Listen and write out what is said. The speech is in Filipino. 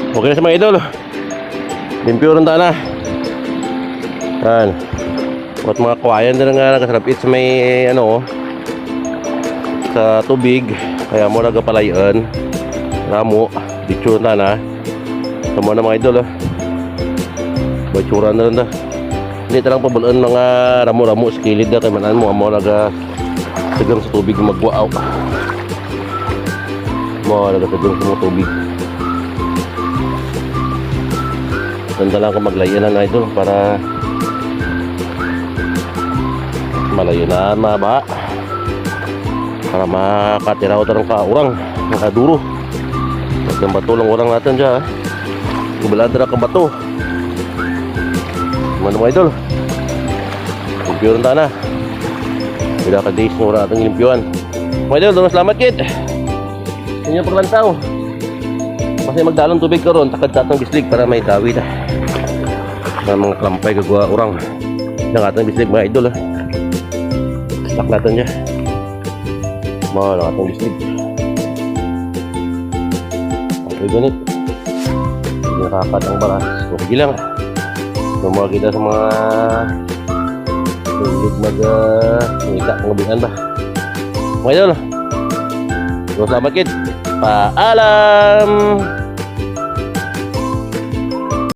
Okay na sa mga idol. Limpyo rin na. Yan. At mga kwayan na nga nagkasarapit sa may ano sa tubig. Kaya mo nagapalayan. Ramo. Bitsura na. Tama na mga idol. Bitsura na rin na. Hindi talang pabulaan mga ramo-ramo sa kilid na. Kaya manan mo nagasagang sa tubig magwaaw. Mo nagasagang sa mga tubig. Ganda lang kung maglayan na idol para malayo na maba para makatiraw tarong kaurang makaduro at ng bato lang urang natin dyan kubalada na ka bato mga mga idol limpyo rin na bila ka days na urang natin limpyuan mga idol doon salamat kid sa inyong paglantaw kasi magdalong tubig ka ron takad sa atong bislig para may dawid mga klampay kagwa urang ng atong bislig mga idol stock natin dyan mga lang atong bislig okay ganit hindi nakakatang baras okay lang gumawa kita sa mga tulig mag-ngita ng gabihan ba mga idol salamat kid paalam.